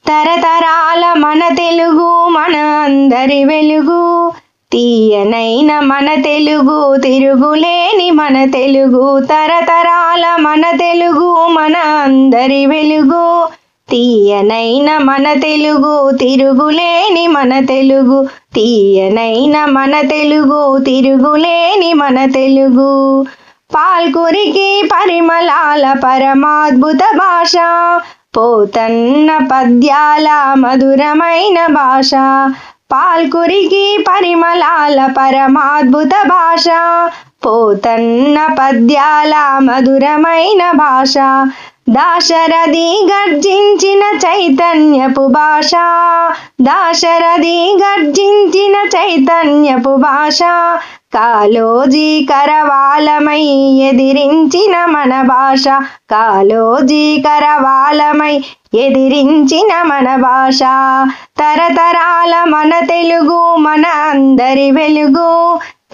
తరతరాల మన తెలుగు మన అందరి వెలుగు, తీయనైన మన తెలుగు తిరుగులేని మన తెలుగు. తరతరాల మన తెలుగు మన అందరి వెలుగు, తీయనైన మన తెలుగు తిరుగులేని మన తెలుగు. తీయనైన మన తెలుగు తిరుగులేని మన తెలుగు. పాల్కురికి పరిమళాల పరమాద్భుత భాష, పోతన్న పద్యాల మధురమైన భాష. పాల్కురికి పరిమళాల పరమాద్భుత భాష, పోతన్న పద్యాల మధురమైన భాష. దాశరథి గర్జించిన చైతన్యపు భాష, దాశరథి గర్జించిన చైతన్యపు భాష. కాళోజీ కరవాలమై ఎదిరించిన మన భాష, కాళోజీ కరవాలమై ఎదిరించిన మన భాష. తరతరాల మన తెలుగు మన అందరి వెలుగు,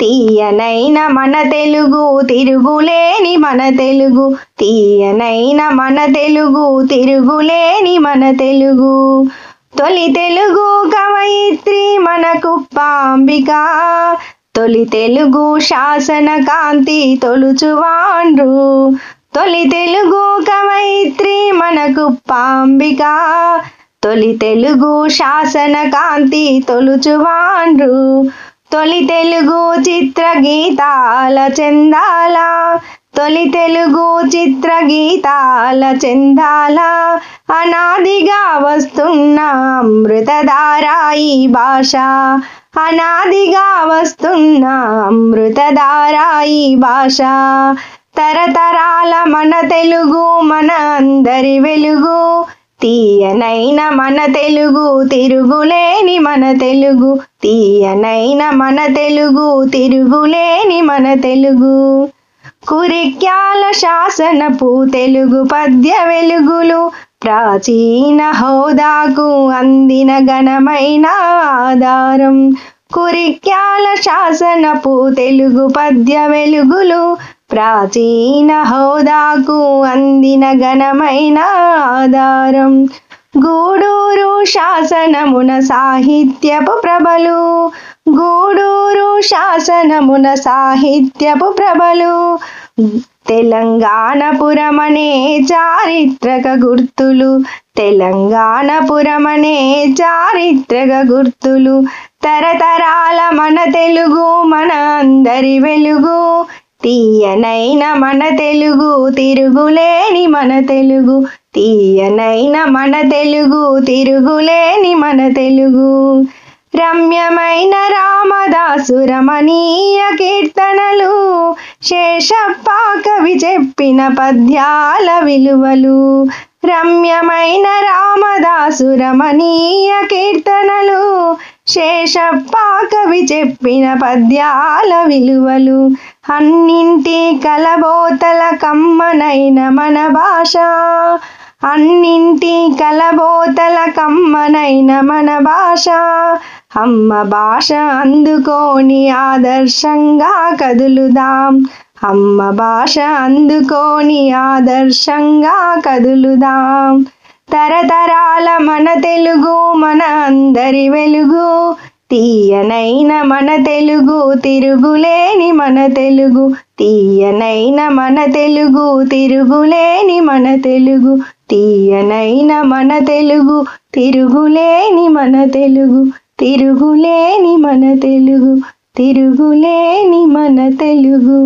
తీయనైన మన తెలుగు తిరుగులేని మన తెలుగు. తీయనైన మన తెలుగు తిరుగులేని మన తెలుగు. తొలి తెలుగు కవయిత్రి మన కుప్పాంబిక, తొలి తెలుగు శాసన కాంతి తొలుచువాండ్రు. తొలి తెలుగు కవయిత్రి మన కుప్పాంబిక, తొలి తెలుగు శాసన కాంతి తొలుచువాండ్రు. తొలి తెలుగు చిత్ర గీతాల చందాల, తొలి తెలుగు చిత్ర గీతాల చందాల. అనాదిగా వస్తున్న అమృతధారా ఈ భాష, అనాదిగా వస్తున్న అమృతధారా ఈ భాష. తరతరాల మన తెలుగు మన అందరి వెలుగు, తీయనైన మన తెలుగు తిరుగులేని మన తెలుగు. తీయనైన మన తెలుగు తిరుగులేని మన తెలుగు. కురిక్యాల శాసనపు తెలుగు పద్య వెలుగులు, ప్రాచీన హోదాకు అందిన ఘనమైన ఆధారం. కురిక్యాల శాసనపు తెలుగు పద్య వెలుగులు, ప్రాచీన హోదాకు అందిన ఘనమైన ఆధారం. గూడూరు శాసనమున సాహిత్యపు ప్రభలు, గూడూరు శాసనమున సాహిత్యపు ప్రభలు. తెలంగాణపురమనే చారిత్రక గుర్తులు, తెలంగాణపురమనే చారిత్రక గుర్తులు. తరతరాల మన తెలుగు మన అందరి వెలుగు, తీయనైన మన తెలుగు తిరుగులేని మన తెలుగు. తీయనైన మన తెలుగు తిరుగులేని మన తెలుగు. రమ్యమైన రామదాసు రమణీయ కీర్తనలు, శేషప్ప కవి చెప్పిన పద్యాల విలువలు. రమ్యమైన రామదాసు రమణీయ కీర్తనలు, శేషప్ప కవి చెప్పిన పద్యాల విలువలు. అన్నింటి కలబోతల కమ్మనైన మన భాష, అన్నింటి కలబోతల కమ్మనైన మన భాష. అమ్మ భాష అందుకోని ఆదర్శంగా కదులుదాం, అమ్మ భాష అందుకోని ఆదర్శంగా కదులుదాం. తరతరాల మన తెలుగు మన అందరి వెలుగు, తీయనైన మన తెలుగు తిరుగులేని మన తెలుగు. తీయనైన మన తెలుగు తిరుగులేని మన తెలుగు. తీయనైన మన తెలుగు తిరుగులేని మన తెలుగు. తిరుగులేని మన తెలుగు, తిరుగులేని మన తెలుగు.